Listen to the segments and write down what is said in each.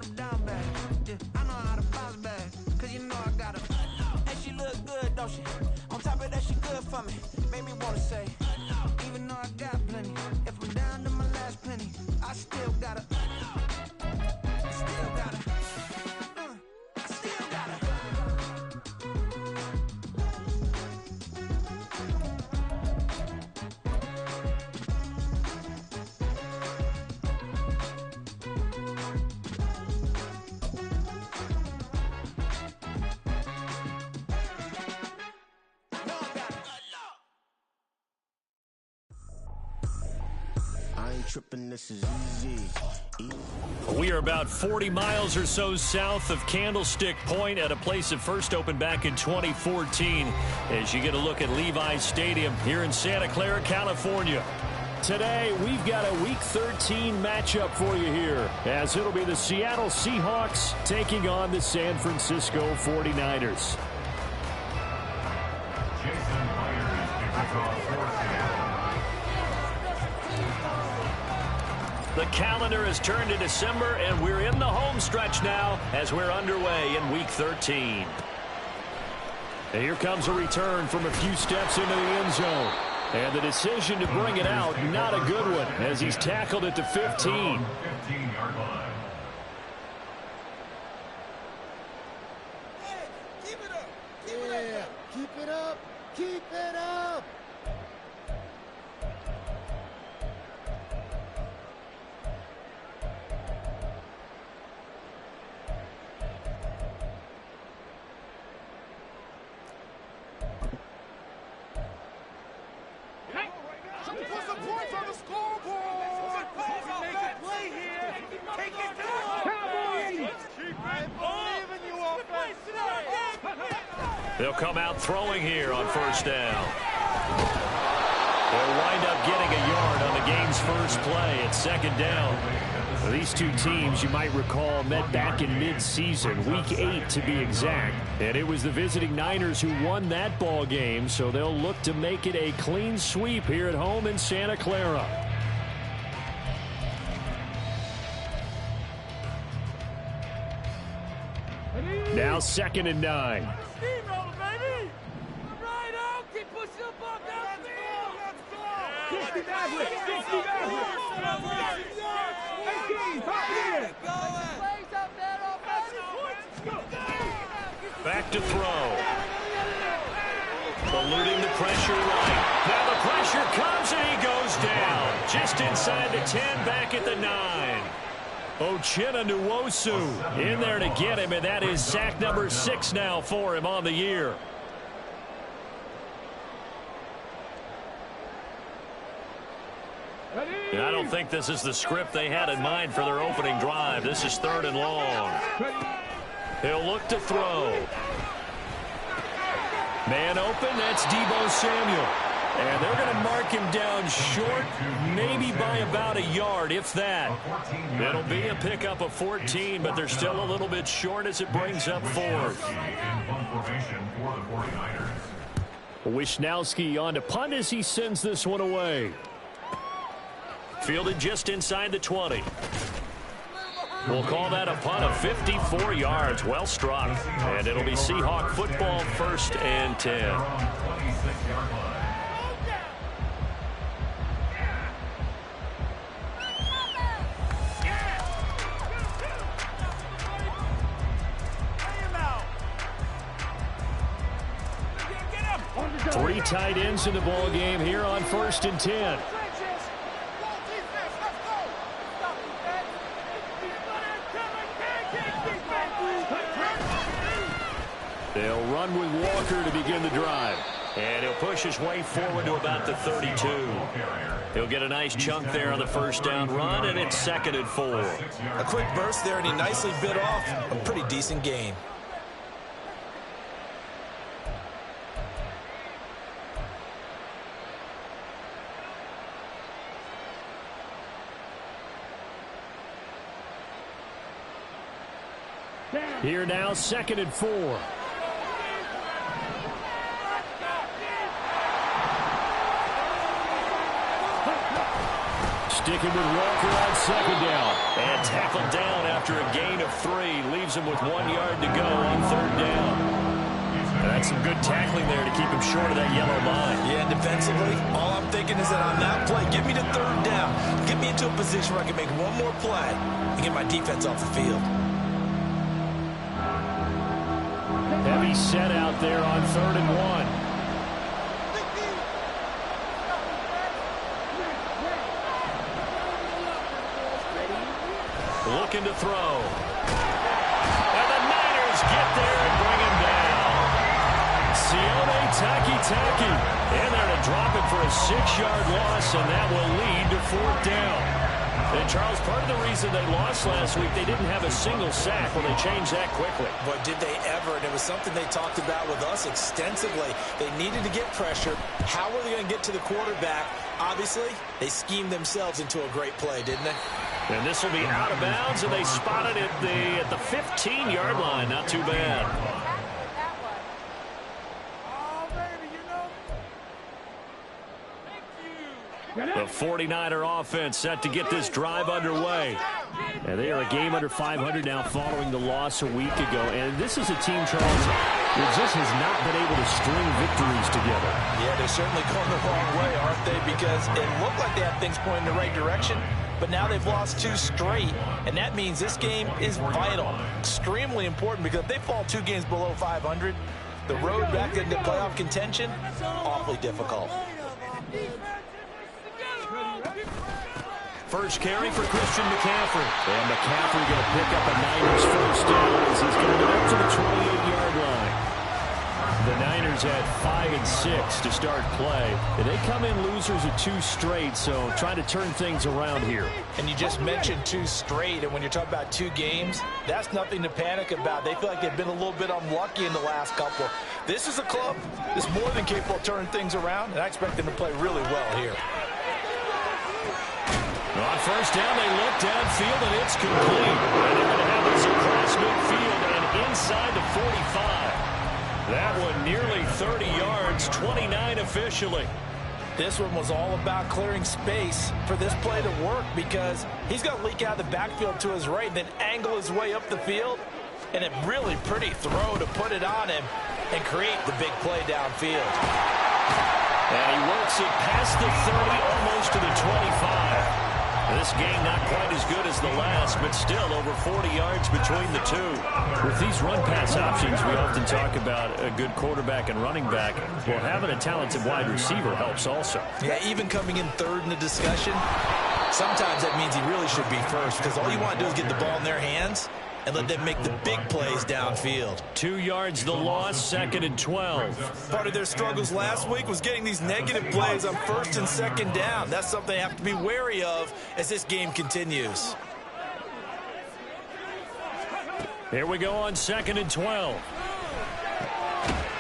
a down bag. Yeah, I know how to bounce back, cause you know I got her. And she look good, don't she? On top of that, she good for me. Made me wanna say, even though I got plenty, if I'm down to my last penny, I still got her. I still got her. I still got her. Tripping, this is easy. We are about 40 miles or so south of Candlestick Point at a place that first opened back in 2014 as you get a look at Levi's Stadium here in Santa Clara, California. Today, we've got a Week 13 matchup for you here as it'll be the Seattle Seahawks taking on the San Francisco 49ers. The calendar has turned to December, and we're in the home stretch now as we're underway in Week 13. And here comes a return from a few steps into the end zone. And the decision to bring it out, not a good one, as he's tackled at the 15. 15-yard line. Hey, keep it up. Keep it up. Keep it up. Keep it up. They'll come out throwing here on first down. They'll wind up getting a yard on the game's first play at second down. These two teams, you might recall, met back in mid-season, Week 8 to be exact. And it was the visiting Niners who won that ball game, so they'll look to make it a clean sweep here at home in Santa Clara. Now 2nd and 9. Back to throw. Eluding the pressure right. Now the pressure comes and he goes down. Just inside the 10, back at the 9. Uchenna Nwosu in there to get him, and that is sack number 6 now for him on the year. I don't think this is the script they had in mind for their opening drive. This is 3rd and long. He'll look to throw. Man open, that's Deebo Samuel. And they're going to mark him down short, maybe by about a yard, if that. It'll be a pickup of 14, but they're still a little bit short as it brings up 4th. Wishnowski on to punt as he sends this one away. Fielded just inside the 20. We'll call that a punt of 54 yards. Well struck. And it'll be Seahawk football, 1st and 10. Three tight ends in the ball game here on 1st and 10. They'll run with Walker to begin the drive. And he'll push his way forward to about the 32. He'll get a nice chunk there on the first down run, and it's 2nd and 4. A quick burst there, and he nicely bit off a pretty decent gain. Here now, 2nd and 4. sticking with Walker on second down. And tackled down after a gain of 3. Leaves him with 1 yard to go on third down. That's some good tackling there to keep him short of that yellow line. Yeah, and defensively, all I'm thinking is that on that play, get me to third down. Get me into a position where I can make one more play and get my defense off the field. Heavy set out there on 3rd and 1. Looking to throw. And the Niners get there and bring him down. Sione Taki. And they're to drop it for a 6-yard loss, and that will lead to 4th down. And, Charles, part of the reason they lost last week, they didn't have a single sack. Well, they changed that quickly. But did they ever? And it was something they talked about with us extensively. They needed to get pressure. How were they going to get to the quarterback? Obviously, they schemed themselves into a great play, didn't they? And this will be out of bounds, and they spotted it at the 15-yard line. Not too bad. The 49er offense set to get this drive underway. And they are a game under 500 now following the loss a week ago. And this is a team, Charles, that just has not been able to string victories together. Yeah, they're certainly going the wrong way, aren't they? Because it looked like they had things pointing in the right direction, but now they've lost 2 straight. And that means this game is vital, extremely important, because if they fall 2 games below 500, the road back into playoff contention, awfully difficult. First carry for Christian McCaffrey. And McCaffrey going to pick up a Niners first down as he's going to get up to the 28-yard line. The Niners had 5 and 6 to start play. And they come in losers of 2 straight, so trying to turn things around here. And you just mentioned 2 straight, and when you're talking about 2 games, that's nothing to panic about. They feel like they've been a little bit unlucky in the last couple. This is a club that's more than capable of turning things around, and I expect them to play really well here. On first down, they look downfield, and it's complete. And they're going to have this across midfield and inside the 45. That one nearly 30 yards, 29 officially. This one was all about clearing space for this play to work, because he's going to leak out of the backfield to his right and then angle his way up the field. And a really pretty throw to put it on him and create the big play downfield. And he works it past the 30, almost to the 25. This game not quite as good as the last, but still over 40 yards between the two. With these run-pass options, we often talk about a good quarterback and running back. Well, having a talented wide receiver helps also. Yeah, even coming in 3rd in the discussion, sometimes that means he really should be first, because all you want to do is get the ball in their hands and let them make the big plays downfield. 2 yards the loss, 2nd and 12. Part of their struggles last week was getting these negative plays on 1st and 2nd down. That's something they have to be wary of as this game continues. Here we go on 2nd and 12.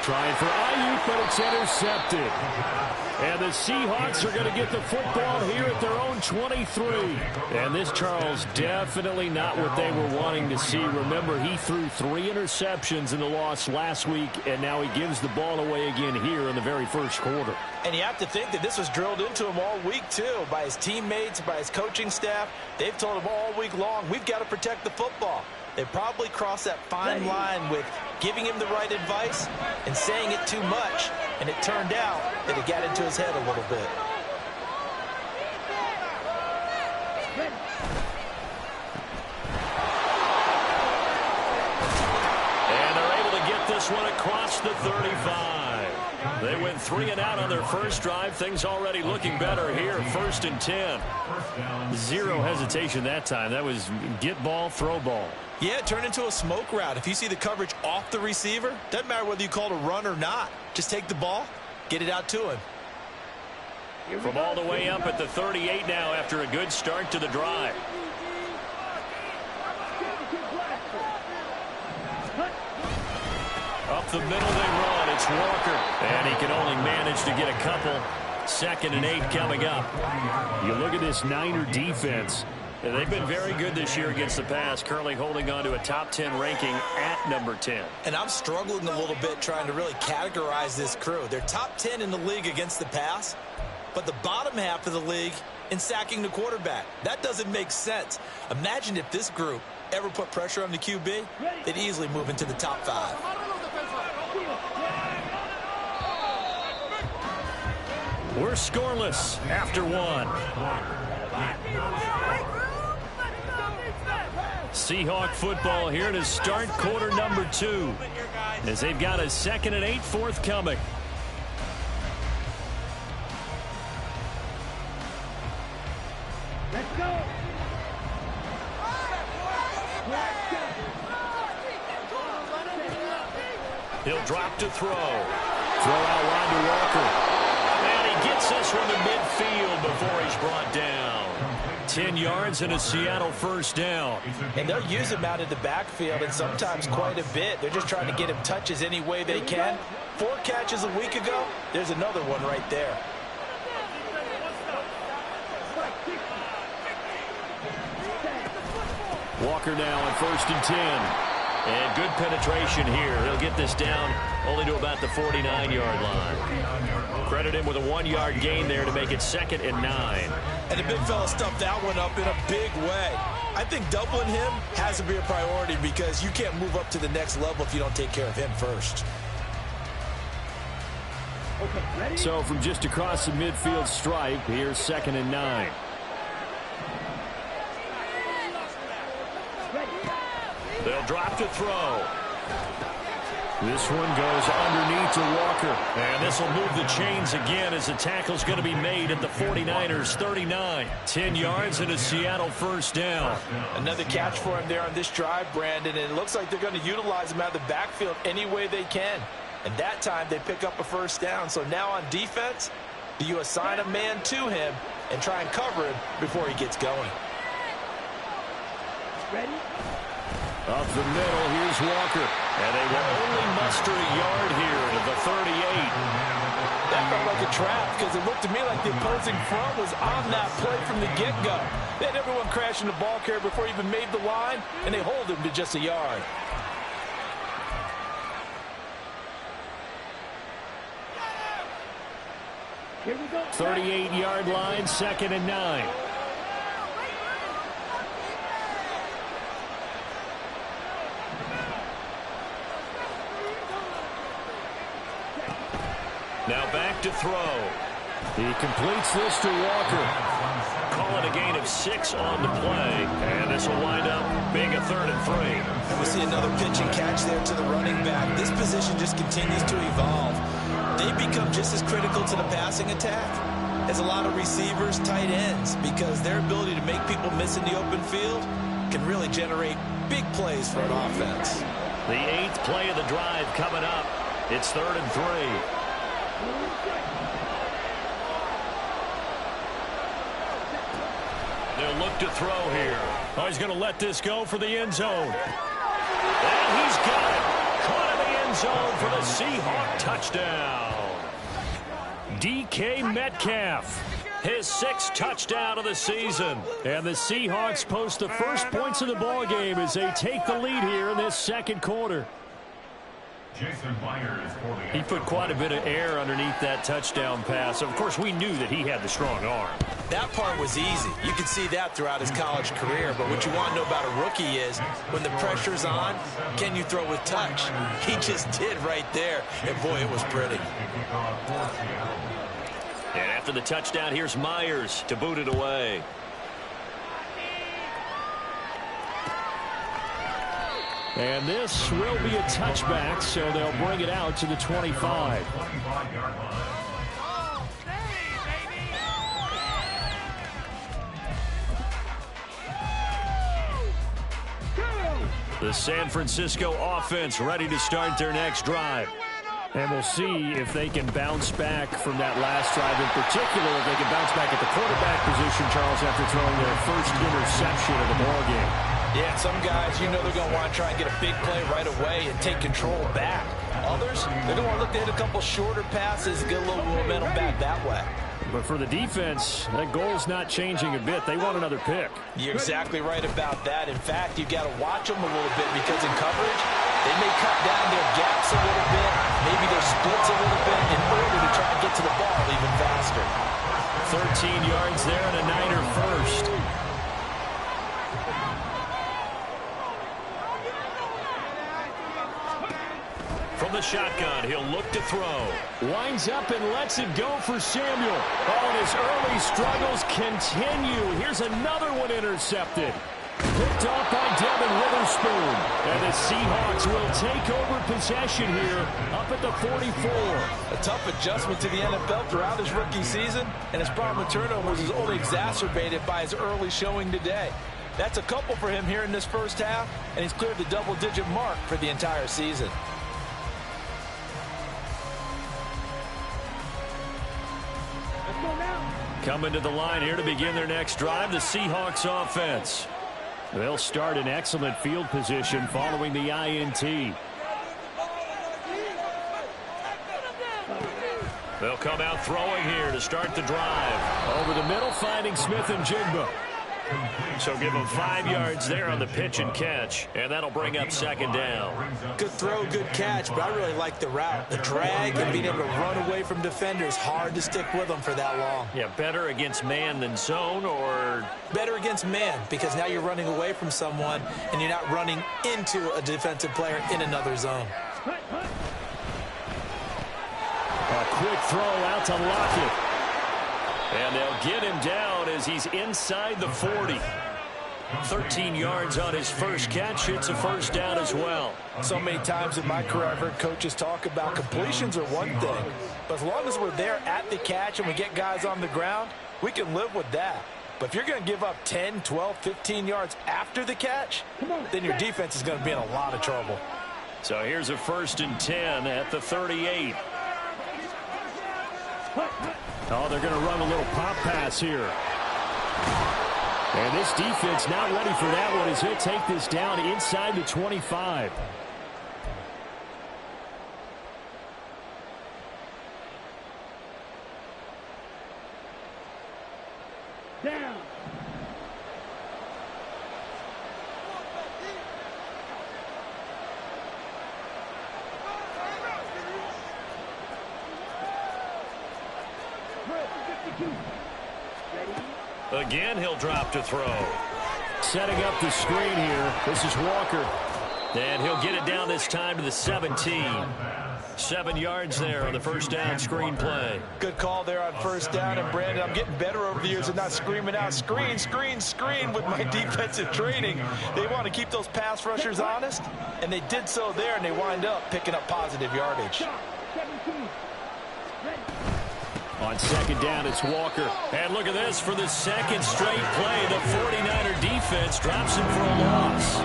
Trying for Ayuk, but it's intercepted. And the Seahawks are going to get the football here at their own 23. And this, Charles, definitely not what they were wanting to see. Remember, he threw 3 interceptions in the loss last week, and now he gives the ball away again here in the very first quarter. And you have to think that this was drilled into him all week, too, by his teammates, by his coaching staff. They've told him all week long, we've got to protect the football. They probably crossed that fine line with giving him the right advice and saying it too much. And it turned out that it got into his head a little bit. And they're able to get this one across the 35. They went 3 and out on their first drive. Things already looking better here. 1st and 10. 0 hesitation that time. That was get ball, throw ball. Yeah, turn into a smoke route. If you see the coverage off the receiver, doesn't matter whether you call it a run or not. Just take the ball, get it out to him. From all the way up at the 38 now after a good start to the drive. Up the middle they run. It's Walker. And he can only manage to get a couple. 2nd and 8 coming up. You look at this Niner defense. They've been very good this year against the pass, currently holding on to a top 10 ranking at number 10. And I'm struggling a little bit trying to really categorize this crew. They're top 10 in the league against the pass, but the bottom half of the league in sacking the quarterback. That doesn't make sense. Imagine if this group ever put pressure on the QB, they'd easily move into the top 5. We're scoreless after 1. Seahawk football here to start quarter number 2, as they've got a 2nd and 8 forthcoming. Let's go. He'll drop to throw. Throw out wide to Walker. And he gets this one to midfield before he's brought down. 10 yards and a Seattle first down. And they'll use him out in the backfield, and sometimes quite a bit. They're just trying to get him touches any way they can. 4 catches a week ago. There's another one right there. Walker now on 1st and 10. And good penetration here. He'll get this down only to about the 49-yard line. Credit him with a 1-yard gain there to make it 2nd and 9. And the big fella stuffed that one up in a big way. I think doubling him has to be a priority because you can't move up to the next level if you don't take care of him first. So from just across the midfield stripe, here's 2nd and 9. They'll drop to throw. This one goes underneath to Walker. And this will move the chains again as the tackle's going to be made at the 49ers 39. 10 yards and a Seattle first down. Another catch for him there on this drive, Brandon, and it looks like they're going to utilize him out of the backfield any way they can. And that time they pick up a first down. So now on defense, do you assign a man to him and try and cover him before he gets going? Ready? Up the middle, here's Walker. And they will only muster a yard here to the 38. That felt like a trap because it looked to me like the opposing front was on that play from the get-go. They had everyone crashing the ball carrier before he even made the line, and they hold him to just a yard. Here we go. 38-yard line, 2nd and 9. Now back to throw. He completes this to Walker. Call it a gain of 6 on the play. And this will wind up being a 3rd and 3. And we see another pitch and catch there to the running back. This position just continues to evolve. They become just as critical to the passing attack as a lot of receivers, tight ends, because their ability to make people miss in the open field can really generate big plays for an offense. The 8th play of the drive coming up. It's 3rd and 3. They'll look to throw here. Oh, he's going to let this go for the end zone. And he's got it. Caught in the end zone for the Seahawk touchdown. DK Metcalf, his 6th touchdown of the season. And the Seahawks post the first points of the ballgame as they take the lead here in this 2nd quarter. He put quite a bit of air underneath that touchdown pass. Of course, we knew that he had the strong arm. That part was easy. You can see that throughout his college career. But what you want to know about a rookie is when the pressure's on, can you throw with touch? He just did right there. And, boy, it was pretty. And after the touchdown, here's Myers to boot it away. And this will be a touchback, so they'll bring it out to the 25. The San Francisco offense ready to start their next drive. And we'll see if they can bounce back from that last drive. In particular, if they can bounce back at the quarterback position, Charles, after throwing their first interception of the ballgame. Yeah, some guys, you know they're going to want to try and get a big play right away and take control back. Others, they're going to want to look to hit a couple shorter passes and get a little momentum back that way. But for the defense, that goal's not changing a bit. They want another pick. You're exactly right about that. In fact, you've got to watch them a little bit because in coverage, they may cut down their gaps a little bit, maybe their splits a little bit in order to try and get to the ball even faster. 13 yards there and a Niner first. From the shotgun, he'll look to throw. Winds up and lets it go for Samuel. Oh, and his early struggles continue. Here's another one intercepted. Picked off by Devin Witherspoon. And the Seahawks will take over possession here up at the 44. A tough adjustment to the NFL throughout his rookie season, and his problem with turnovers is only exacerbated by his early showing today. That's a couple for him here in this first half, and he's cleared the double-digit mark for the entire season. Coming to the line here to begin their next drive, the Seahawks offense. They'll start in excellent field position following the INT. They'll come out throwing here to start the drive. Over the middle, finding Smith and Jigba. So give him 5 yards there on the pitch and catch, and that'll bring up second down. Good throw, good catch, but I really like the route. The drag and being able to run away from defenders, hard to stick with them for that long. Yeah, better against man than zone, or? Better against man, because now you're running away from someone, and you're not running into a defensive player in another zone. A quick throw out to Lockett. And they'll get him down as he's inside the 40. 13 yards on his first catch. It's a first down as well. So many times in my career I've heard coaches talk about completions are one thing, but as long as we're there at the catch and we get guys on the ground, we can live with that. But if you're going to give up 10, 12, 15 yards after the catch, then your defense is going to be in a lot of trouble. So here's a 1st and 10 at the 38. Oh, they're going to run a little pop pass here. And this defense not ready for that one as he'll take this down inside the 25. Down. Again, he'll drop to throw. Setting up the screen here. This is Walker. And he'll get it down this time to the 17. 7 yards there on the first down screen play. Good call there on first down. And, Brandon, I'm getting better over the years of not screaming out, screen, screen, screen with my defensive training. They want to keep those pass rushers honest, and they did so there, and they wind up picking up positive yardage. On second down, it's Walker. And look at this for the second straight play. The 49er defense drops him for a loss.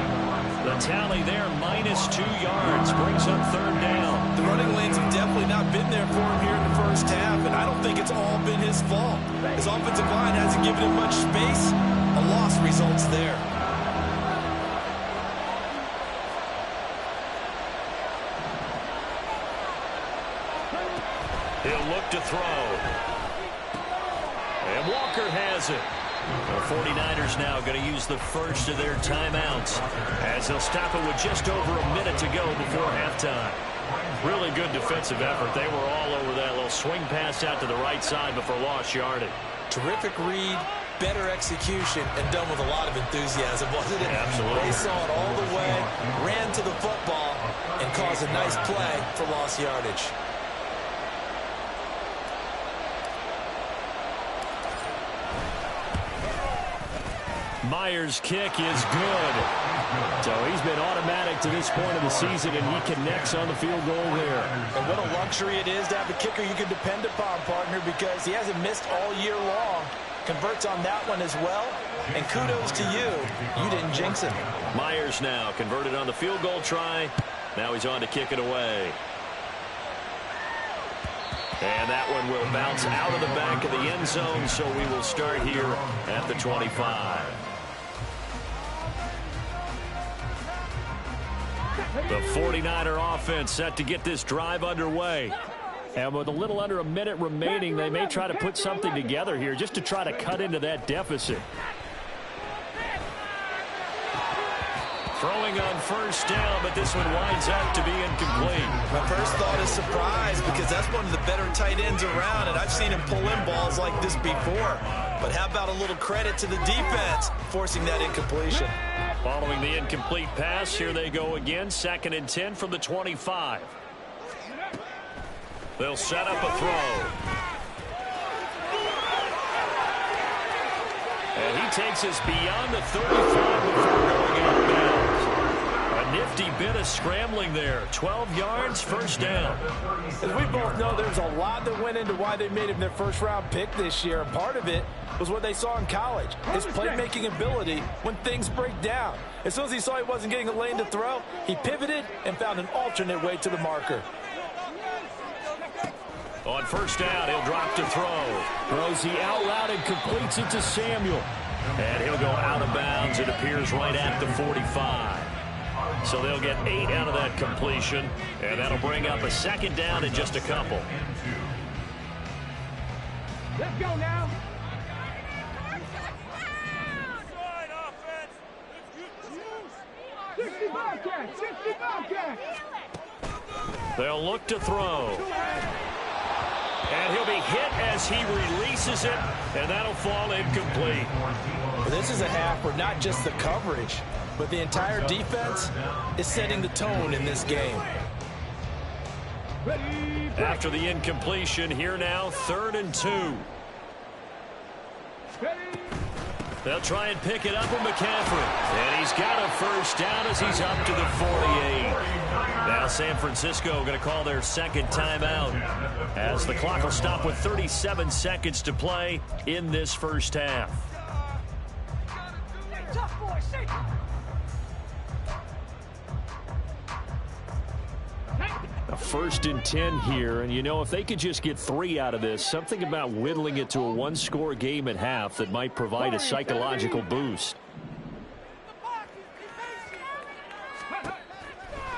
The tally there, -2 yards, brings up third down. The running lanes have definitely not been there for him here in the first half, and I don't think it's all been his fault. His offensive line hasn't given him much space. A loss results there. He'll look to throw. And Walker has it. The 49ers now going to use the first of their timeouts as they'll stop it with just over a minute to go before halftime. Really good defensive effort. They were all over that little swing pass out to the right side before lost yardage. Terrific read, better execution, and done with a lot of enthusiasm, wasn't it? Absolutely. They saw it all the way, ran to the football, and caused a nice play for lost yardage. Myers' kick is good. So he's been automatic to this point of the season, and he connects on the field goal there. And what a luxury it is to have a kicker you can depend upon, partner, because he hasn't missed all year long. Converts on that one as well. And kudos to you. You didn't jinx him. Myers now converted on the field goal try. Now he's on to kick it away. And that one will bounce out of the back of the end zone, so we will start here at the 25. The 49er offense set to get this drive underway. And with a little under a minute remaining, they may try to put something together here just to try to cut into that deficit. Throwing on first down, but this one winds up to be incomplete. My first thought is surprise, because that's one of the better tight ends around, and I've seen him pull in balls like this before. But how about a little credit to the defense forcing that incompletion? Following the incomplete pass, here they go again. 2nd and 10 from the 25. They'll set up a throw. And he takes us beyond the 35 before going out of bounds. A nifty bit of scrambling there. 12 yards, first down. As we both know, there's a lot that went into why they made him their first-round pick this year. And part of it was what they saw in college, his playmaking ability when things break down. As soon as he saw he wasn't getting a lane to throw, he pivoted and found an alternate way to the marker. On first down, he'll drop to throw. Throws the out route and completes it to Samuel. And he'll go out of bounds. It appears right at the 45. So they'll get 8 out of that completion. And that'll bring up a 2nd down in just a couple. Let's go now. They'll look to throw. And he'll be hit as he releases it, and that'll fall incomplete. Well, this is a half where not just the coverage, but the entire defense is setting the tone in this game. After the incompletion, here now, 3rd and 2. They'll try and pick it up with McCaffrey. And he's got a first down as he's up to the 48. Now San Francisco going to call their 2nd timeout as the clock will stop with 37 seconds to play in this first half. A 1st and 10 here, and you know, if they could just get 3 out of this, something about whittling it to a 1-score game at half that might provide a psychological boost.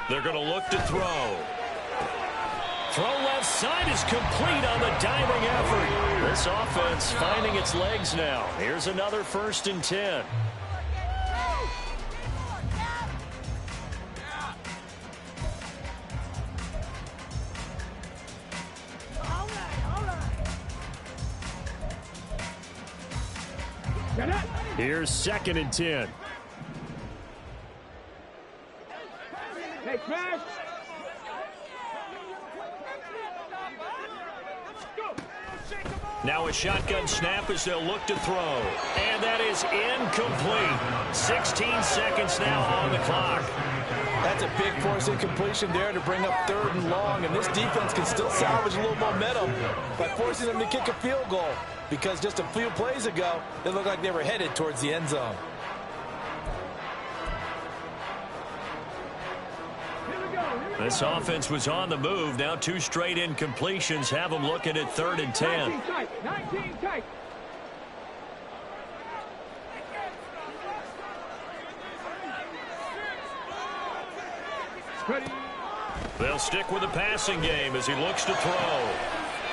They're going to look to throw. Throw left side is complete on the diving effort. This offense finding its legs now. Here's another 1st and 10. Here's 2nd and 10. Hey, smash. Now a shotgun snap as they'll look to throw. And that is incomplete. 16 seconds now on the clock. That's a big force incompletion there to bring up 3rd and long, and this defense can still salvage a little momentum by forcing them to kick a field goal, because just a few plays ago, they looked like they were headed towards the end zone. This offense was on the move. Now 2 straight incompletions have them looking at 3rd and 10. 19 tight. They'll stick with the passing game as he looks to throw.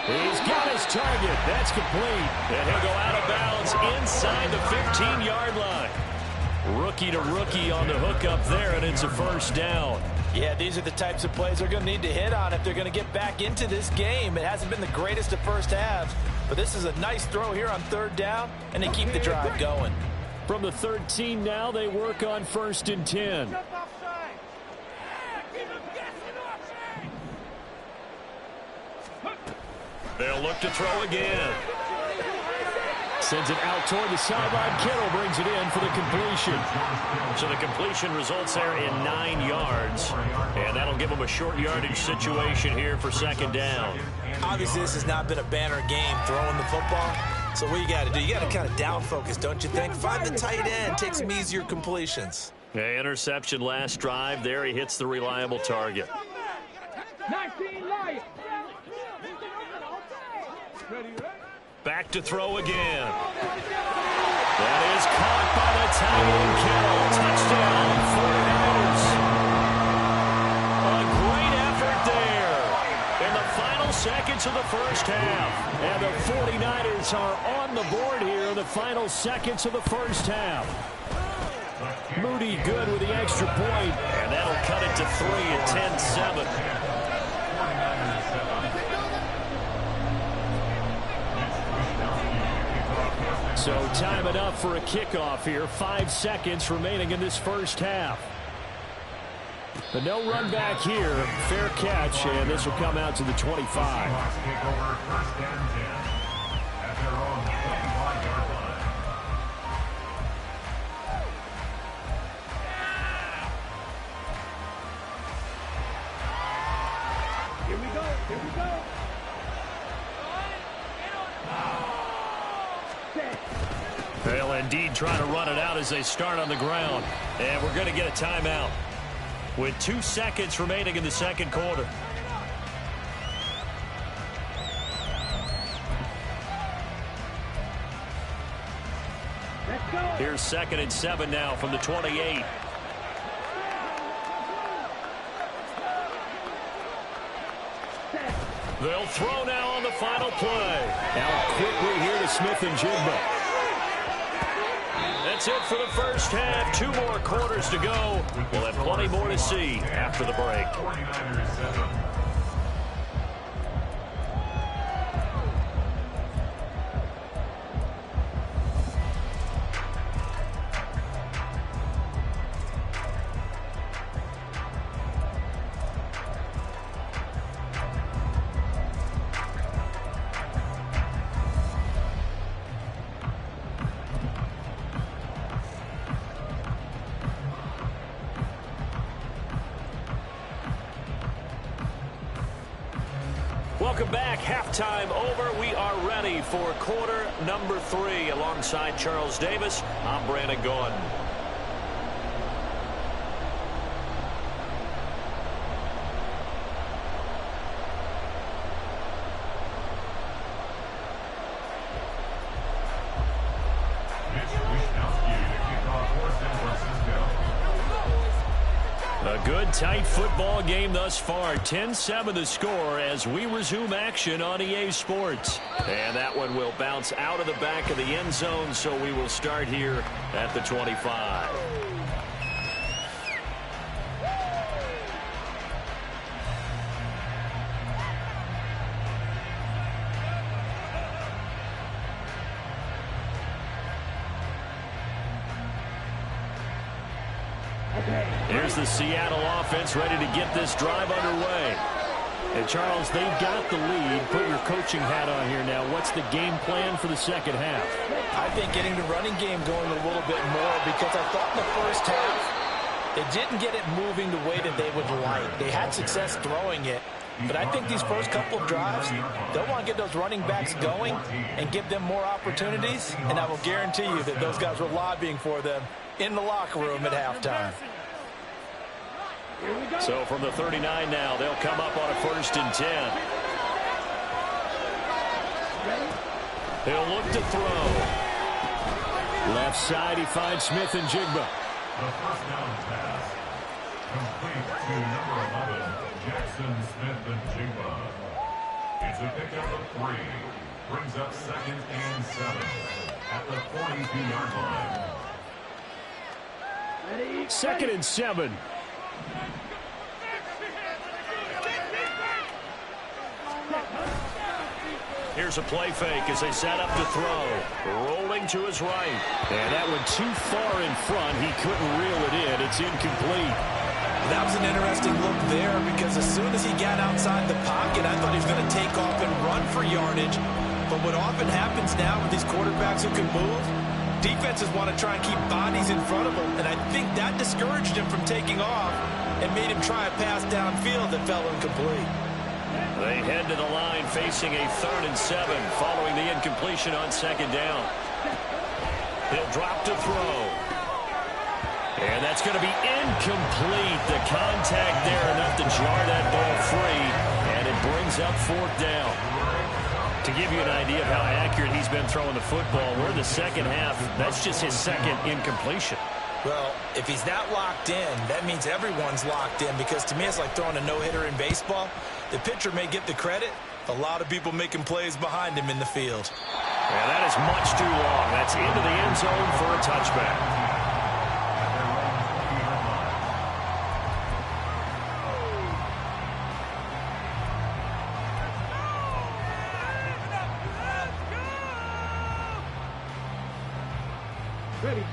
He's got his target. That's complete. And he'll go out of bounds inside the 15-yard line. Rookie to rookie on the hook up there, and it's a first down. Yeah, these are the types of plays they're going to need to hit on if they're going to get back into this game. It hasn't been the greatest of first halves, but this is a nice throw here on 3rd down, and they keep the drive going. From the 13 now, they work on 1st and 10. They'll look to throw again. Sends it out toward the sideline. Kittle brings it in for the completion. So the completion results there in 9 yards. And that'll give them a short yardage situation here for 2nd down. Obviously, this has not been a banner game throwing the football. So what you got to do, you got to kind of down focus, don't you think? Find the tight end, take some easier completions. Yeah, interception last drive. There he hits the reliable target. 19 light. Back to throw again. That is caught by the tight end Kittle. Touchdown, 49ers. A great effort there in the final seconds of the first half. And the 49ers are on the board here in the final seconds of the first half. Moody good with the extra point, and that'll cut it to 3 at 10-7. So time it up for a kickoff here. 5 seconds remaining in this first half. But no run back here. Fair catch, and this will come out to the 25. Here we go. They'll indeed try to run it out as they start on the ground. And we're going to get a timeout with 2 seconds remaining in the second quarter. Let's go. Here's 2nd and 7 now from the 28. They'll throw now on the final play. Now quickly here to Smith and Jigba. That's it for the first half. 2 more quarters to go. We'll have plenty more to see after the break. 49ers 7. Welcome back. Halftime over. We are ready for quarter number 3. Alongside Charles Davis, I'm Brandon Gordon. A good, tight football game thus far. 10-7 the score as we resume action on EA Sports. And that one will bounce out of the back of the end zone, so we will start here at the 25. Here's the Seattle offense ready to get this drive underway. And Charles, they've got the lead. Put your coaching hat on here now. What's the game plan for the second half? I think getting the running game going a little bit more, because I thought in the first half they didn't get it moving the way that they would like. They had success throwing it. But I think these first couple of drives, they'll want to get those running backs going and give them more opportunities. And I will guarantee you that those guys were lobbying for them in the locker room at halftime. So from the 39 now, they'll come up on a 1st and 10. He'll look to throw. Left side, he finds Smith and Jigba. The first down pass complete to number 11, Jackson Smith and Jigba. It's a pickup of 3. Brings up 2nd and 7 at the 42-yard line. 2nd and 7. Here's a play fake as they set up to throw. Rolling to his right. And that went too far in front. He couldn't reel it in. It's incomplete. That was an interesting look there, because as soon as he got outside the pocket, I thought he was going to take off and run for yardage. But what often happens now with these quarterbacks who can move, defenses want to try and keep bodies in front of him, and I think that discouraged him from taking off and made him try a pass downfield that fell incomplete. They head to the line facing a 3rd and 7 following the incompletion on 2nd down. He'll drop to throw. And that's going to be incomplete. The contact there enough to jar that ball free, and it brings up 4th down. To give you an idea of how accurate he's been throwing the football, we're in the second half. That's just his 2nd incompletion. Well, if he's that locked in, that means everyone's locked in, because to me it's like throwing a no-hitter in baseball. The pitcher may get the credit. A lot of people making plays behind him in the field. And that is much too long. That's into the end zone for a touchback.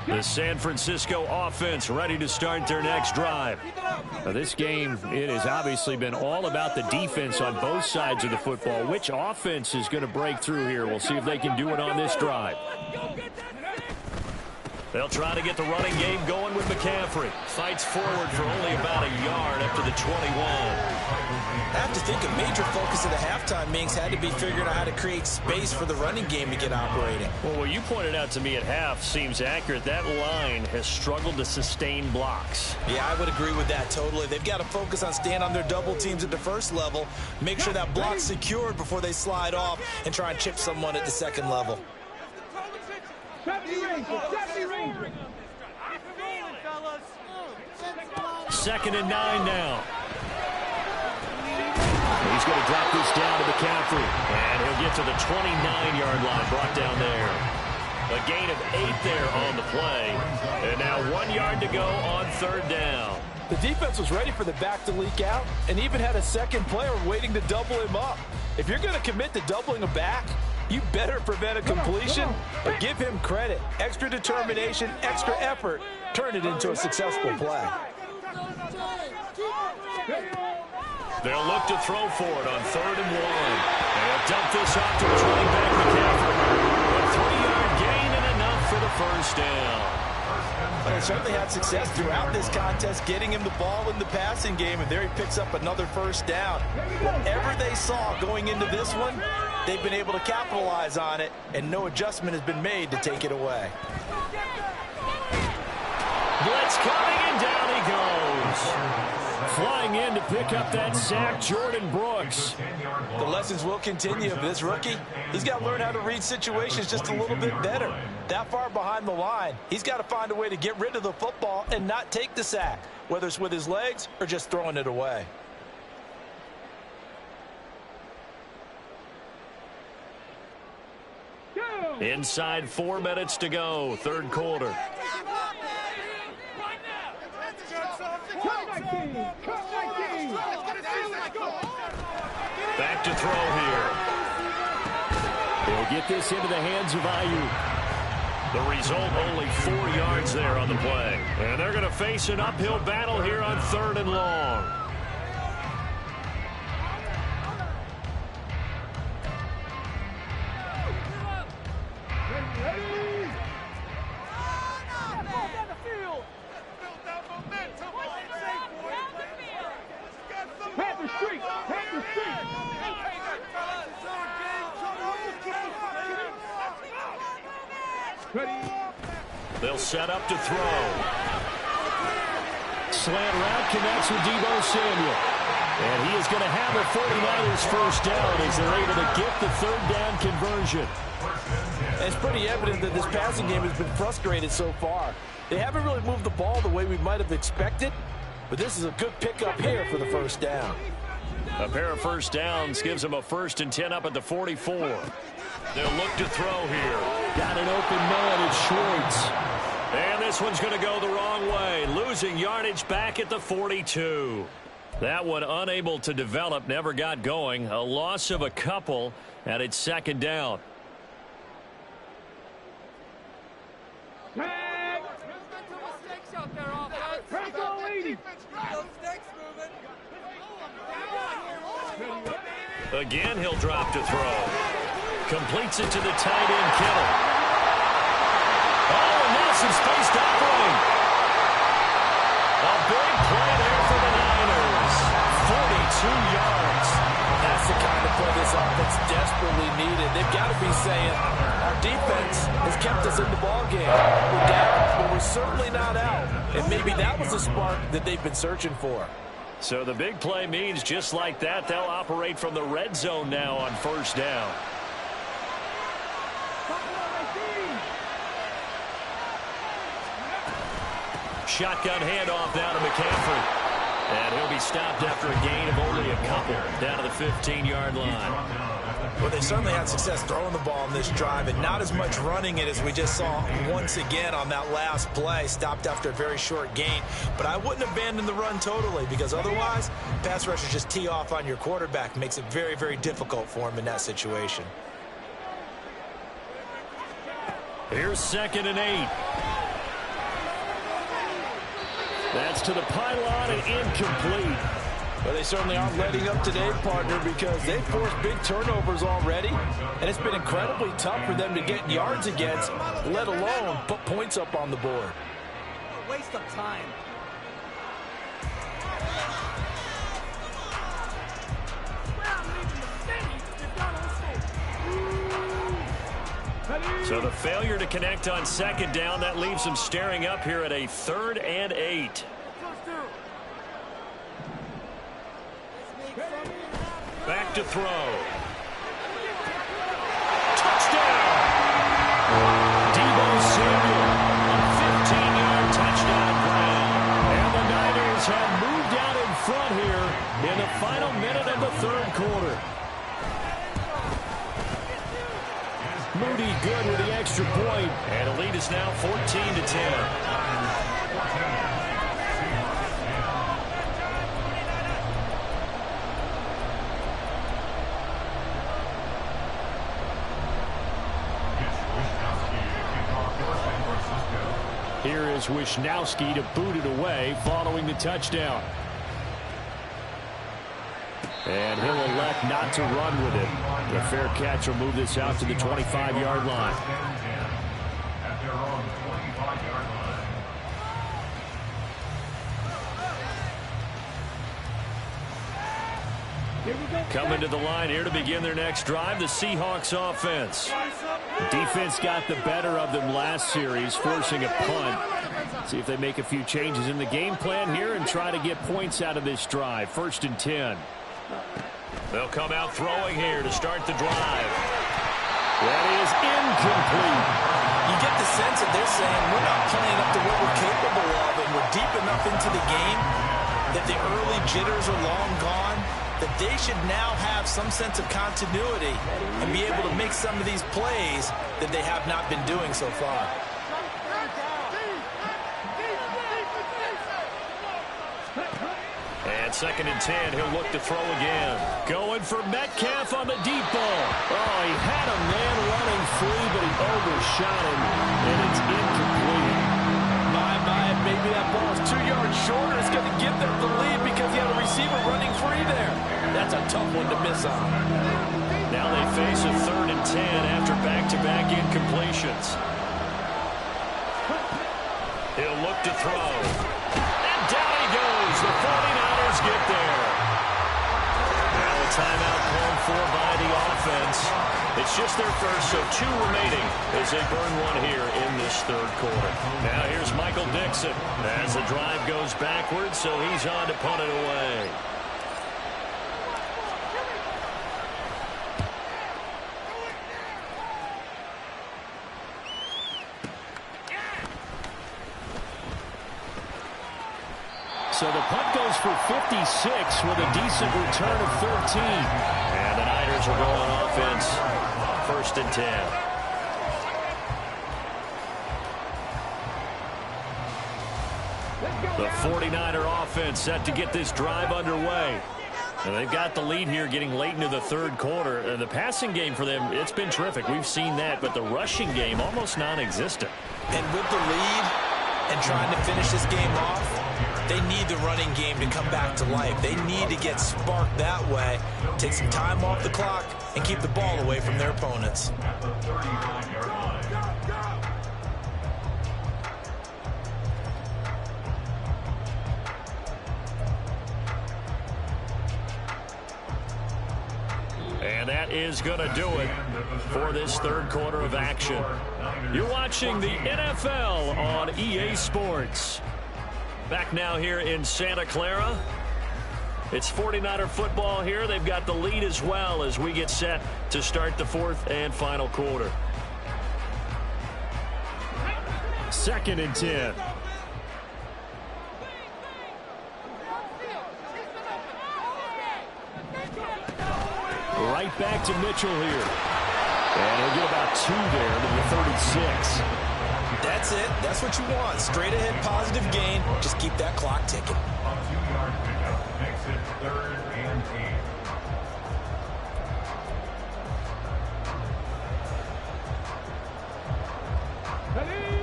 The San Francisco offense ready to start their next drive. Now, this game, it has obviously been all about the defense on both sides of the football. Which offense is going to break through here? We'll see if they can do it on this drive. They'll try to get the running game going with McCaffrey. Fights forward for only about a yard up to the 21. I have to think a major focus of the halftime meetings had to be figuring out how to create space for the running game to get operating. Well, what you pointed out to me at half seems accurate. That line has struggled to sustain blocks. Yeah, I would agree with that totally. They've got to focus on staying on their double teams at the first level, make sure that block's secured before they slide off and try and chip someone at the second level. Second and 9 now. He's going to drop this down to McCaffrey. And he'll get to the 29-yard line, brought down there. A gain of 8 there on the play. And now 1 yard to go on third down. The defense was ready for the back to leak out and even had a second player waiting to double him up. If you're going to commit to doubling a back, you better prevent a completion, but give him credit. Extra determination, extra effort, turn it into a successful play. They'll look to throw for it on 3rd and 1. And they'll dump this off to his running back, McCaffrey. A 3-yard gain and enough for the first down. They certainly had success throughout this contest, getting him the ball in the passing game, and there he picks up another first down. Whatever they saw going into this one, they've been able to capitalize on it, and no adjustment has been made to take it away. Blitz coming, and down he goes. Flying in to pick up that sack, Jordan Brooks. The lessons will continue. This rookie, he's got to learn how to read situations just a little bit better. That far behind the line, he's got to find a way to get rid of the football and not take the sack, whether it's with his legs or just throwing it away. Inside 4 minutes to go, third quarter. Back to throw here. They'll get this into the hands of Ayuk. The result, only 4 yards there on the play. And they're going to face an uphill battle here on 3rd and long. They'll set up to throw. Slant route connects with Deebo Samuel. And he is going to have a 49ers first down as they're able to get the 3rd down conversion. It's pretty evident that this passing game has been frustrated so far. They haven't really moved the ball the way we might have expected, but this is a good pickup here for the first down. A pair of first downs gives them a 1st and 10 up at the 44. They'll look to throw here. Got an open man, it's Schwartz. And this one's going to go the wrong way, losing yardage back at the 42. That one unable to develop, never got going. A loss of a couple, and it's 2nd down. Again, he'll drop to throw. Completes it to the tight end, Kittle. Oh, and now some space to operate. A big play there for the Niners. 42 yards. That's the kind of play this offense desperately needed. They've got to be saying, our defense has kept us in the ballgame. We're down, but we're certainly not out. And maybe that was the spark that they've been searching for. So the big play means just like that, they'll operate from the red zone now on first down. Shotgun handoff down to McCaffrey. And he'll be stopped after a gain of only a couple down to the 15-yard line. Well, they certainly had success throwing the ball in this drive and not as much running it as we just saw once again on that last play. Stopped after a very short gain. But I wouldn't abandon the run totally because otherwise, pass rushers just tee off on your quarterback. Makes it very, very difficult for him in that situation. Here's 2nd and 8. That's to the pylon and incomplete. Well, they certainly aren't letting up today, partner, because they've forced big turnovers already, and it's been incredibly tough for them to get yards against, let alone put points up on the board. A waste of time. So the failure to connect on second down, that leaves them staring up here at a 3rd and 8. Back to throw. Touchdown! Deebo Samuel, a 15-yard touchdown grab. And the Niners have moved out in front here in the final minute of the 3rd quarter. Moody good with the extra point. And the lead is now 14-10. Here is Wisnowski to boot it away following the touchdown. And he'll elect not to run with it. The fair catch will move this out to the 25-yard line. At their own 25-yard line. Coming to the line here to begin their next drive, the Seahawks offense. Defense got the better of them last series, forcing a punt. See if they make a few changes in the game plan here and try to get points out of this drive. 1st and 10. They'll come out throwing here to start the drive. That is incomplete. You get the sense that they're saying we're not playing up to what we're capable of, and we're deep enough into the game that the early jitters are long gone, that they should now have some sense of continuity and be able to make some of these plays that they have not been doing so far. And 2nd and 10, he'll look to throw again. Going for Metcalf on the deep ball. Oh, he had a man running free, but he overshot him, and it's incomplete. Maybe that ball is 2 yards shorter. It's going to give them the lead because he had a receiver running free there. That's a tough one to miss on. Now they face a 3rd and 10 after back-to-back incompletions. He'll look to throw. And down he goes. The 49ers get there. Now a timeout called for by the offense. It's just their first, so 2 remaining as they burn one here in this 3rd quarter. Now here's Michael Dixon as the drive goes backwards, so he's on to punt it away. So the punt goes for 56 with a decent return of 13. And the Niners are going offense. 1st and 10. The 49er offense set to get this drive underway. And they've got the lead here getting late into the 3rd quarter. The passing game for them, it's been terrific. We've seen that, but the rushing game almost non-existent. And with the lead and trying to finish this game off, they need the running game to come back to life. They need to get sparked that way, take some time off the clock, and keep the ball away from their opponents. And that is going to do it for this 3rd quarter of action. You're watching the NFL on EA Sports. Back now here in Santa Clara. It's 49er football here. They've got the lead as well as we get set to start the 4th and final quarter. 2nd and 10. Right back to Mitchell here. And he'll get about 2 there to the 36. That's it. That's what you want. Straight ahead positive gain. Just keep that clock ticking. A 2-yard pickup makes it 3rd and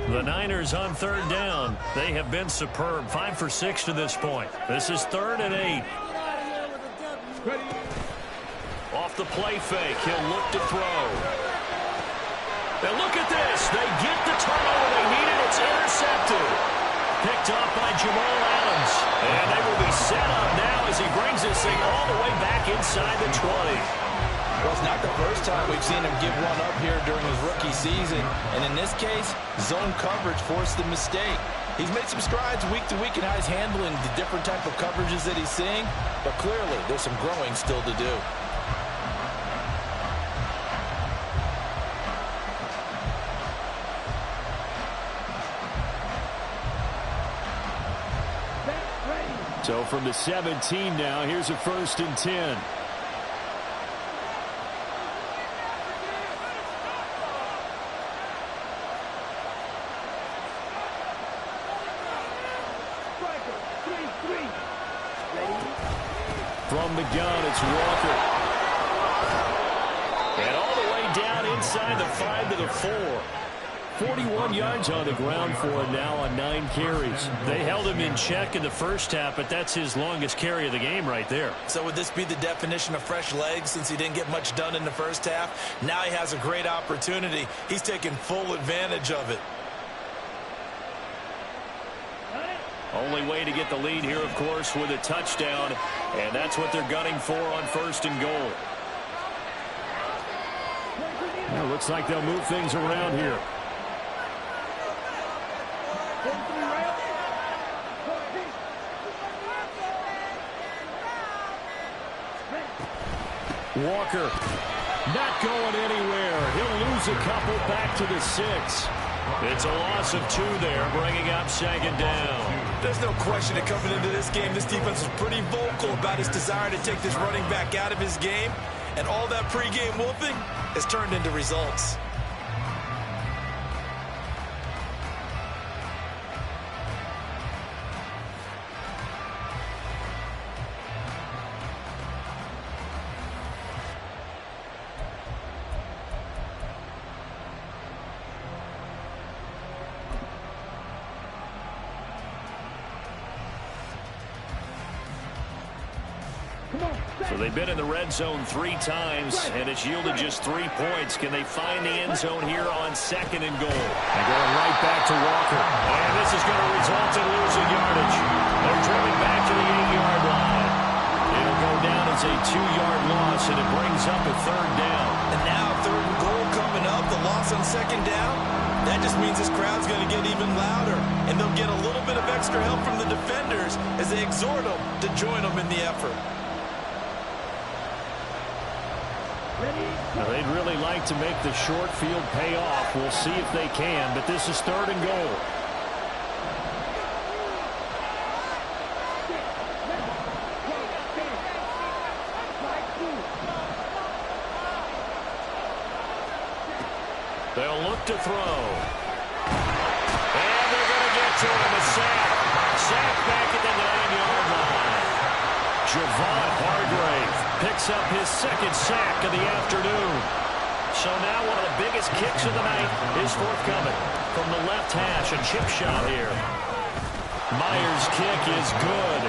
8. The Niners on third down. They have been superb. 5 for 6 to this point. This is 3rd and 8. Off the play fake. He'll look to throw. And look at this. They get the turnover they needed. It's intercepted. Picked off by Jamal Adams. And they will be set up now as he brings this thing all the way back inside the 20. Well, it's not the first time we've seen him give one up here during his rookie season. And in this case, zone coverage forced the mistake. He's made some strides week to week in how he's handling the different type of coverages that he's seeing. But clearly, there's some growing still to do. So from the 17 now, here's a 1st and 10. From the gun, it's Walker. And all the way down inside the 5 to the 4. 41 yards on the ground for him now on 9 carries. They held him in check in the first half, but that's his longest carry of the game right there. So would this be the definition of fresh legs since he didn't get much done in the first half? Now he has a great opportunity. He's taking full advantage of it. Only way to get the lead here, of course, with a touchdown, and that's what they're gunning for on 1st and goal. Well, looks like they'll move things around here. Walker not going anywhere. He'll lose a couple back to the 6. It's a loss of 2 there, bringing up 2nd down. There's no question that coming into this game, this defense was pretty vocal about his desire to take this running back out of his game. And all that pregame whooping has turned into results. So they've been in the red zone 3 times, and it's yielded just 3 points. Can they find the end zone here on 2nd and goal? And going right back to Walker. And this is going to result in losing yardage. They're driven back to the 8-yard line. It'll go down as a 2-yard loss, and it brings up a 3rd down. And now 3rd and goal coming up, the loss on 2nd down. That just means this crowd's going to get even louder, and they'll get a little bit of extra help from the defenders as they exhort them to join them in the effort. Now, they'd really like to make the short field pay off. We'll see if they can, but this is 3rd and goal. They'll look to throw. And they're going to get to him. A sack. Sack back at the 9-yard line. Javon Hargrave picks up his 2nd sack of the afternoon. So now one of the biggest kicks of the night is forthcoming from the left hash. A chip shot here. Myers' kick is good.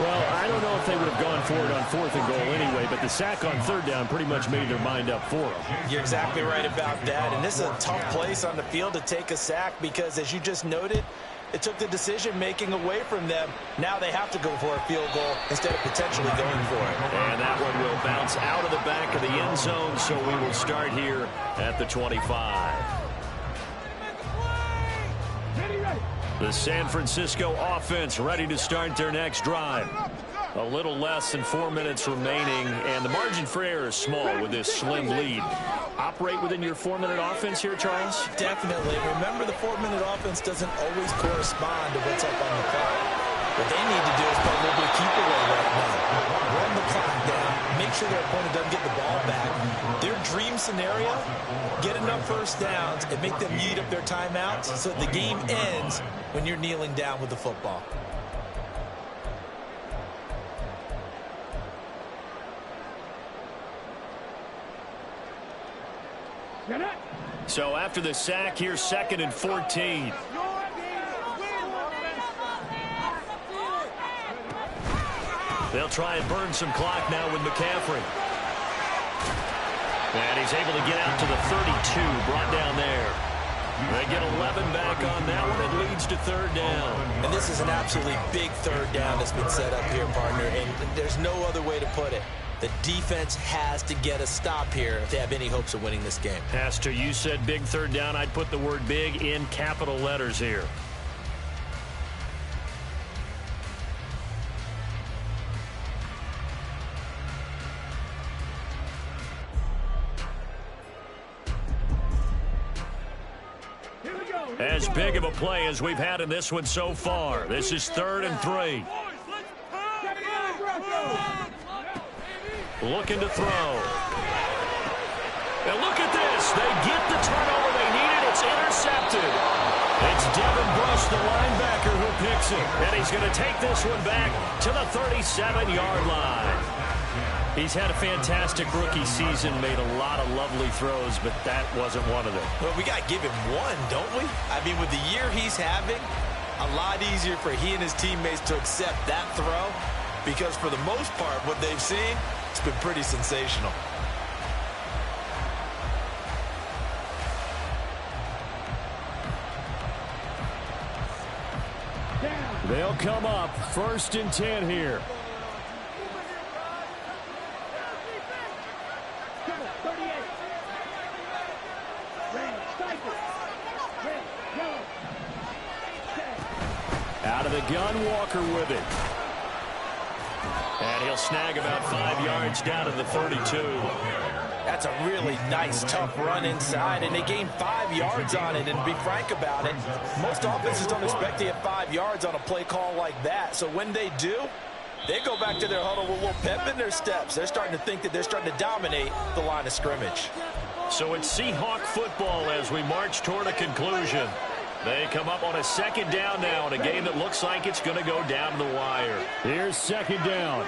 Well, I don't know if they would have gone for it on 4th and goal anyway, but the sack on 3rd down pretty much made their mind up for them. You're exactly right about that, and this is a tough place on the field to take a sack because, as you just noted, it took the decision-making away from them. Now they have to go for a field goal instead of potentially going for it. And that one will bounce out of the back of the end zone, so we will start here at the 25. The San Francisco offense ready to start their next drive. A little less than 4 minutes remaining, and the margin for error is small with this slim lead. Operate within your 4-minute offense here, Charles? Definitely. Remember, the 4-minute offense doesn't always correspond to what's up on the clock. What they need to do is put a little bit of keep away right now. Run the clock down. Make sure their opponent doesn't get the ball back. Their dream scenario, get enough first downs and make them eat up their timeouts so that the game ends when you're kneeling down with the football. So after the sack, here's 2nd and 14. They'll try and burn some clock now with McCaffrey. And he's able to get out to the 32, brought down there. They get 11 back on that one. It leads to 3rd down. And this is an absolutely big 3rd down that's been set up here, partner. And there's no other way to put it. The defense has to get a stop here if they have any hopes of winning this game. Pastor, you said big 3rd down. I'd put the word big in capital letters here. As big of a play as we've had in this one so far. This is 3rd and 3. Looking to throw. And look at this. They get the turnover they needed. It's intercepted. It's Devin Bush, the linebacker, who picks it. And he's going to take this one back to the 37-yard line. He's had a fantastic rookie season, made a lot of lovely throws, but that wasn't one of them. Well, we got to give him one, don't we? I mean, with the year he's having, a lot easier for he and his teammates to accept that throw because for the most part, what they've seen, it's been pretty sensational. They'll come up 1st and 10 here. Out of the gun, Walker with it. And he'll snag about 5 yards down to the 32. That's a really nice, tough run inside, and they gained 5 yards on it. And to be frank about it, most offenses don't expect to get 5 yards on a play call like that. So when they do, they go back to their huddle with a little pep in their steps. They're starting to think that they're starting to dominate the line of scrimmage. So it's Seahawk football as we march toward a conclusion. They come up on a 2nd down now in a game that looks like it's going to go down to the wire. Here's 2nd down.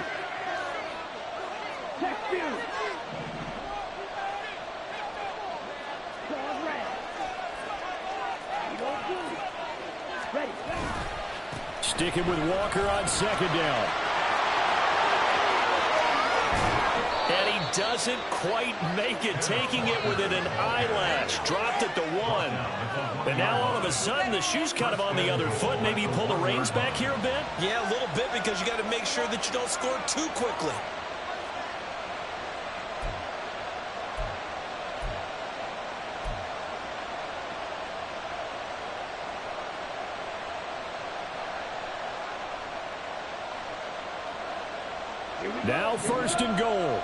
Sticking with Walker on 2nd down. And he doesn't quite make it, taking it within an eyelash. Dropped it to 1. And now all of a sudden the shoe's kind of on the other foot. Maybe you pull the reins back here a bit? Yeah, a little bit because you got to make sure that you don't score too quickly. Now 1st and goal.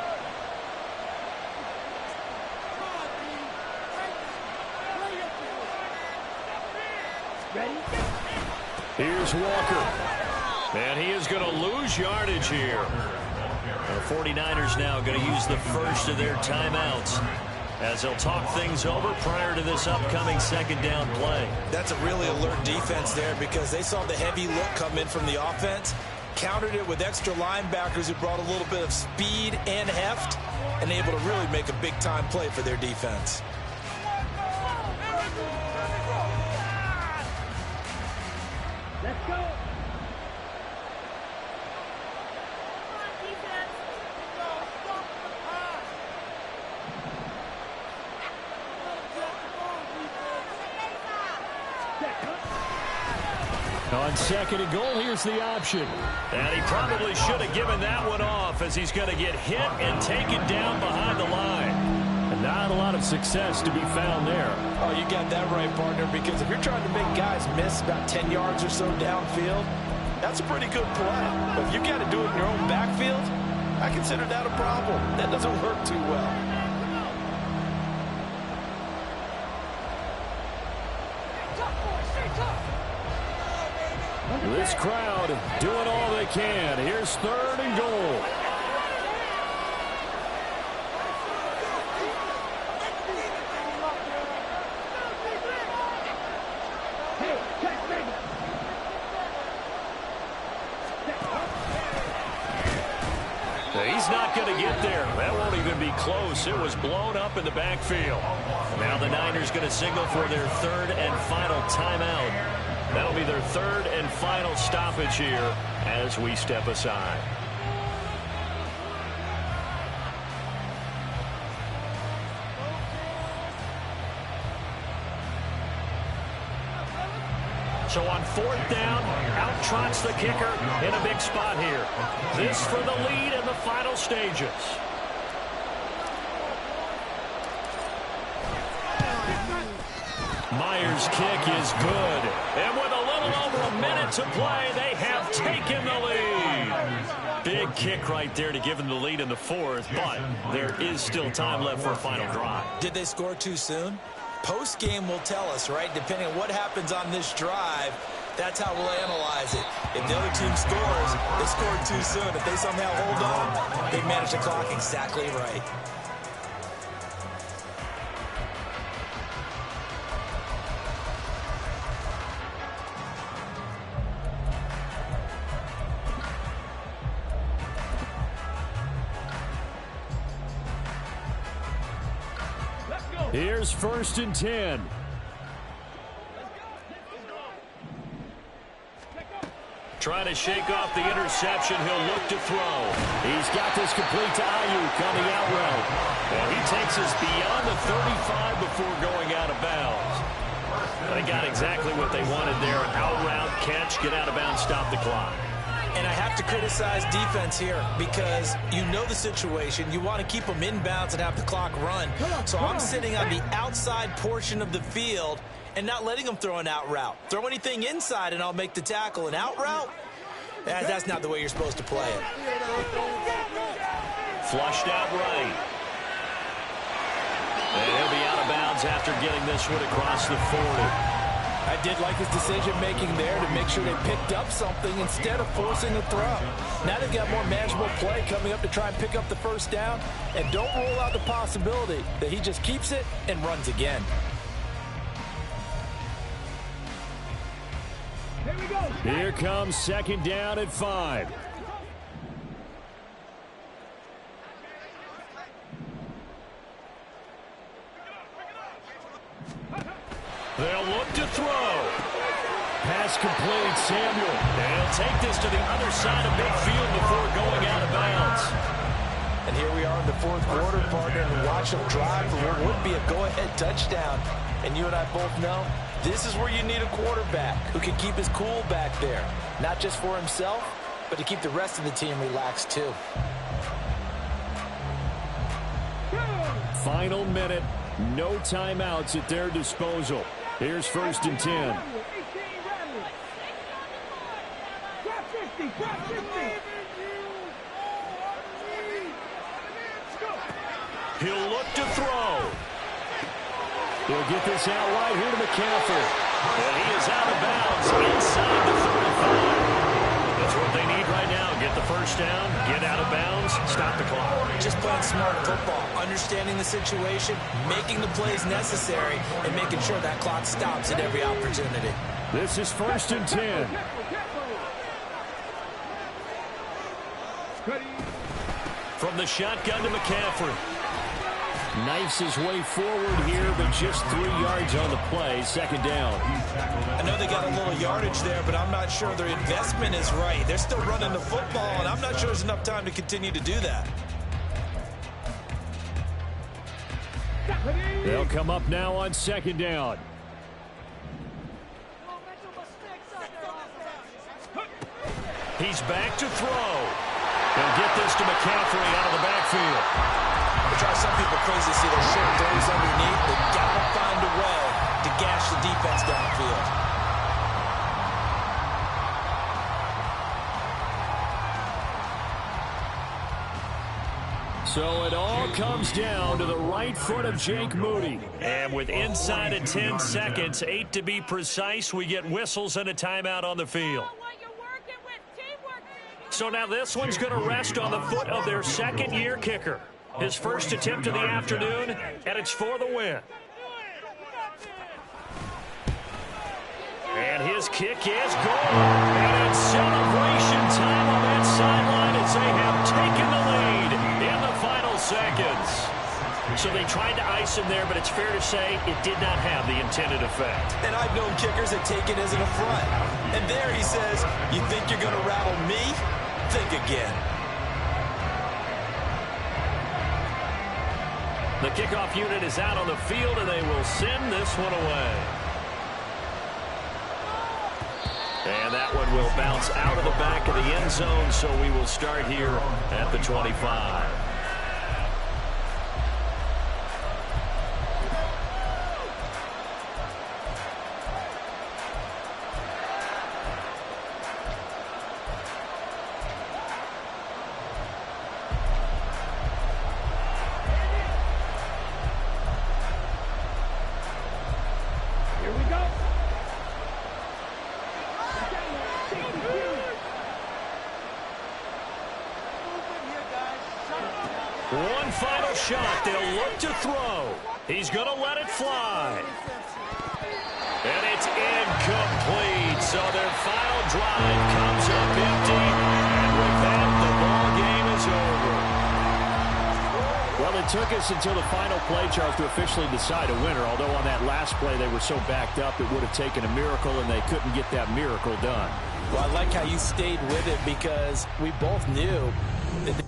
Here's Walker. And he is going to lose yardage here. The 49ers now going to use the first of their timeouts as they'll talk things over prior to this upcoming 2nd down play. That's a really alert defense there because they saw the heavy look come in from the offense, countered it with extra linebackers who brought a little bit of speed and heft, and able to really make a big-time play for their defense. Let's go. On 2nd and goal, here's the option. And he probably should have given that one off as he's going to get hit and taken down behind the line. And not a lot of success to be found there. Oh, you got that right, partner, because if you're trying to make guys miss about 10 yards or so downfield, that's a pretty good play. But if you got to do it in your own backfield, I consider that a problem. That doesn't work too well. This crowd doing all they can. Here's 3rd and goal. He's not going to get there. That won't even be close. It was blown up in the backfield. Now the Niners going to signal for their third and final timeout. That'll be their third and final stoppage here as we step aside. So on fourth down, out trots the kicker in a big spot here. This for the lead in the final stages. Myers' kick is good. And with a little over a minute to play, they have taken the lead. Big kick right there to give them the lead in the fourth, but there is still time left for a final drive. Did they score too soon? Post-game will tell us, right? Depending on what happens on this drive, that's how we'll analyze it. If the other team scores, they scored too soon. If they somehow hold on, they manage the clock exactly right. Here's 1st and 10. Trying to shake off the interception. He'll look to throw. He's got this complete to Ayuk on the out route. Well, he takes us beyond the 35 before going out of bounds. They got exactly what they wanted there. An out route, catch, get out of bounds, stop the clock. And I have to criticize defense here because you know the situation. You want to keep them inbounds and have the clock run. So I'm sitting on the outside portion of the field and not letting them throw an out route. Throw anything inside and I'll make the tackle. An out route? That's not the way you're supposed to play it. Flushed out right. And he'll be out of bounds after getting this one across the 40. I did like his decision-making there to make sure they picked up something instead of forcing the throw. Now they've got more manageable play coming up to try and pick up the first down. And don't rule out the possibility that he just keeps it and runs again. Here we go. Here comes 2nd down at 5. They'll look to throw. Pass complete, Samuel. They'll take this to the other side of midfield before going out of bounds. And here we are in the fourth quarter, partner, and watch them drive for what would be a go-ahead touchdown. And you and I both know this is where you need a quarterback who can keep his cool back there. Not just for himself, but to keep the rest of the team relaxed too. Final minute. No timeouts at their disposal. Here's 1st and 10. He'll look to throw. He'll get this out right here to McCaffrey. And he is out of bounds inside the 35. That's what they need right now. Get the first down, get out of bounds, stop the clock. Just playing smart football, understanding the situation, making the plays necessary, and making sure that clock stops at every opportunity. This is 1st and 10. From the shotgun to McCaffrey. Knifes his way forward here, but just 3 yards on the play. 2nd down. I know they got a little yardage there, but I'm not sure their investment is right. They're still running the football, and I'm not sure there's enough time to continue to do that. They'll come up now on 2nd down. He's back to throw. They'll get this to McCaffrey out of the backfield. It drives some people crazy to see their short throws underneath. They've got to find a way to gash the defense downfield. So it all comes down to the right foot of Jake Moody. And with inside of 10 seconds, 8 to be precise, we get whistles and a timeout on the field. So now this one's going to rest on the foot of their second-year kicker. His first attempt of the afternoon, and it's for the win. And his kick is good. And it's celebration time on that sideline as they have taken the lead. So they tried to ice him there, but it's fair to say it did not have the intended effect. And I've known kickers that take it as an affront. And there he says, you think you're going to rattle me? Think again. The kickoff unit is out on the field, and they will send this one away. And that one will bounce out of the back of the end zone, so we will start here at the 25. One final shot. They'll look to throw. He's going to let it fly. And it's incomplete. So their final drive comes up empty. And with that, the ball game is over. Well, it took us until the final play, Charles, to officially decide a winner. Although on that last play they were so backed up, it would have taken a miracle, and they couldn't get that miracle done. Well, I like how you stayed with it because we both knew that